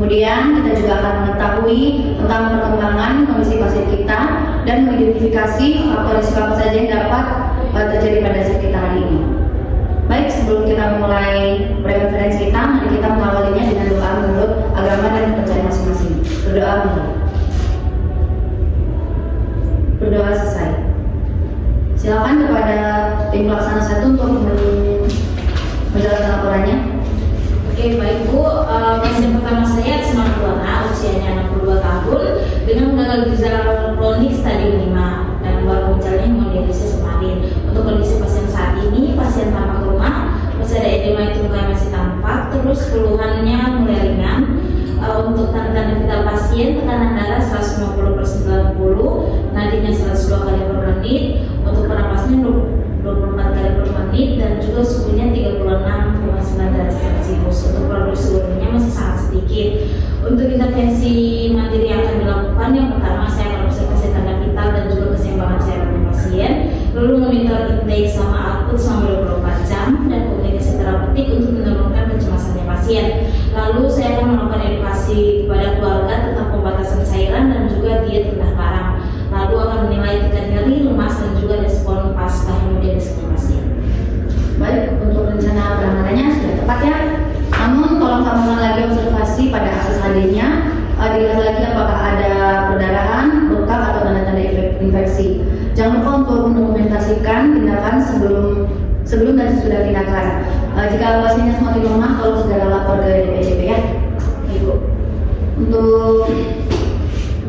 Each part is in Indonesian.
Kemudian kita juga akan mengetahui tentang perkembangan kondisi pasien kita dan mengidentifikasi faktor risiko apa saja yang dapat terjadi pada saat kita hari ini. Baik, sebelum kita mulai prekonferensi kita, mari kita mengawalinya dengan doa menurut agama dan kepercayaan masing-masing. Berdoa dulu. Berdoa selesai. Silakan kepada tim pelaksana 1 untuk menjelaskan laporannya. Oke, baik Bu. Pasien pertama saya 92 usianya 62 tahun dengan gagal ginjal kronik stadium 5 dan luar ginjalnya hemodialisis kemarin. Untuk kondisi pasien saat ini, pasien tampak rumah, masih ada edema tungkai masih tampak, terus keluhannya mulai ringan. Untuk tanda-tanda vital pasien, tekanan darah 150/90, nadinya 102 kali per menit, untuk pernapasannya 24 kali per menit, dan juga suhunya 36,9 derajat Celcius. Untuk produksi urinnya masih sangat sedikit. Untuk intervensi mandiri yang akan dilakukan, yang pertama saya akan observasi tanda vital dan juga keseimbangan cairan pasien, lalu monitor intake sama output selama 24 jam, dan komunikasi terapeutik untuk menurunkan kecemasannya pasien. Lalu saya akan melakukan edukasi kepada keluarga tentang pembatasan cairan dan juga diet rendah garam. Lalu akan menilai tingkat nyeri, lemas, dan juga respon pasca hemodialisis pasien. Baik, untuk rencana penanganannya sudah tepat ya. Namun tolong tambahkan lagi observasi pada akses HD-nya. Dilihat lagi apakah ada perdarahan, luka atau tanda-tanda infeksi. Jangan lupa untuk mendokumentasikan tindakan sebelum dan sesudah tindakan. Jika pasiennya semakin lemah, tolong segera lapor ke DPJP ya. Ibu. Untuk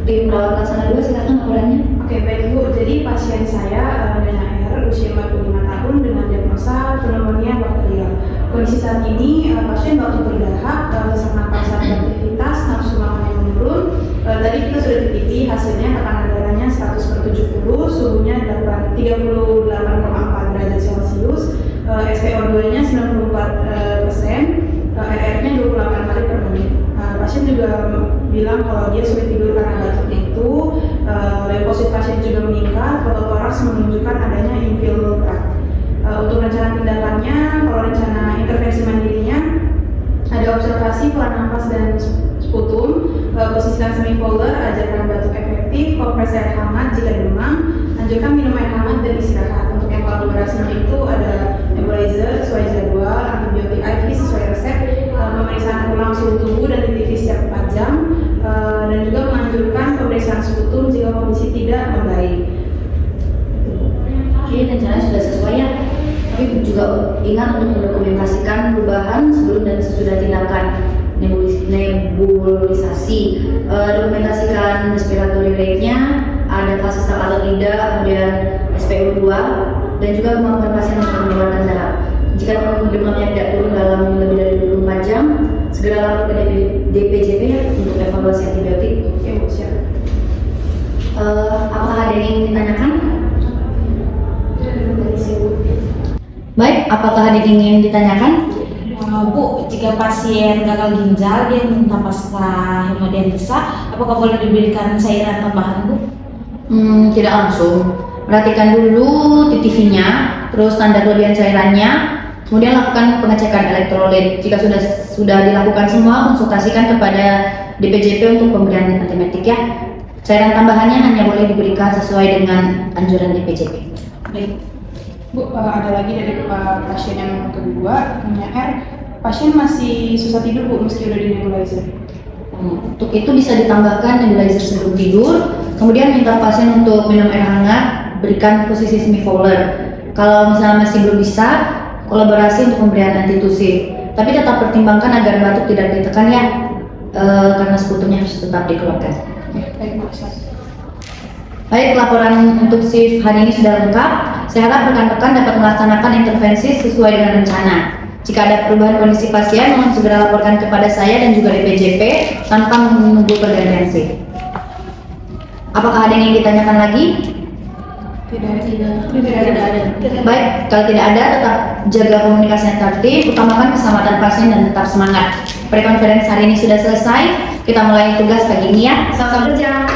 tim perawat pelaksana 2, silakan laporannya. Oke, baik Bu. Jadi pasien saya Nana R, usia 45 tahun dengan diagnosa pneumonia bakterial. Kondisi saat ini pasien batuk berdahak, sesak napas saat beraktivitas, nafsu makan yang menurun. Tadi kita sudah titipi hasilnya, tekanan darahnya 100/70, suhunya 38,4 derajat Celcius, SpO2-nya 94%, RR-nya 28 kali per menit. Pasien juga bilang kalau dia sulit tidur karena batuk itu. Leukosit pasien juga meningkat, fototoraks menunjukkan adanya infiltrat. Untuk rencana tindakannya, kalau rencana intervensi mandirinya, ada observasi pola nafas dan sputum, posisikan semipolar, ajarkan batuk efektif, kompres air hangat jika demam, anjurkan minum air hangat dan istirahat. Untuk yang kolaborasinya itu ada nebulizer sesuai jadwal, antibiotik IV sesuai resep, pemeriksaan ulang suhu tubuh dan TTV setiap 4 jam, dan juga menganjurkan pemeriksaan sputum jika kondisi tidak membaik. Oke, rencana sudah sesuai ya. Tapi juga ingat untuk mendokumentasikan perubahan sebelum dan sesudah tindakan nebulisasi. Dokumentasikan respiratory rate-nya, ada fase sesak lidah, kemudian SpO2, dan juga kemampuan pasien untuk mengeluarkan darah. Jika demamnya tidak turun dalam lebih dari 24 jam, segera lapor ke DPJP ya untuk evaluasi antibiotik. Oke, Bu, siap. Apakah ada yang ingin ditanyakan? Baik, apakah ada yang ingin ditanyakan? Bu, jika pasien gagal ginjal dia minta pasca hemodialisa, apakah boleh diberikan cairan tambahan, Bu? Tidak langsung. Perhatikan dulu TTV-nya, terus standar kelebihan cairannya, kemudian lakukan pengecekan elektrolit. Jika sudah dilakukan semua, konsultasikan kepada DPJP untuk pemberian antibiotik ya. Cairan tambahannya hanya boleh diberikan sesuai dengan anjuran DPJP. Baik. Bu, ada lagi dari pasien yang kedua, namanya R. Pasien masih susah tidur, Bu, meski udah di nebulizer. Untuk itu bisa ditambahkan nebulizer sebelum tidur, kemudian minta pasien untuk minum air hangat, berikan posisi semipolar. Kalau misalnya masih belum bisa, kolaborasi untuk pemberian antitusif. Tapi tetap pertimbangkan agar batuk tidak ditekan ya, karena sekutunya harus tetap dikeluarkan. Baik, Bu. Baik, laporan untuk shift hari ini sudah lengkap. Saya harap rekan-rekan dapat melaksanakan intervensi sesuai dengan rencana. Jika ada perubahan kondisi pasien, mohon segera laporkan kepada saya dan juga DPJP tanpa menunggu pergantian shift. Apakah ada yang ingin ditanyakan lagi? Tidak ada. Baik, kalau tidak ada, tetap jaga komunikasi yang tertib, utamakan keselamatan pasien dan tetap semangat. Prekonferensi hari ini sudah selesai. Kita mulai tugas pagi ini ya. Selamat kerja.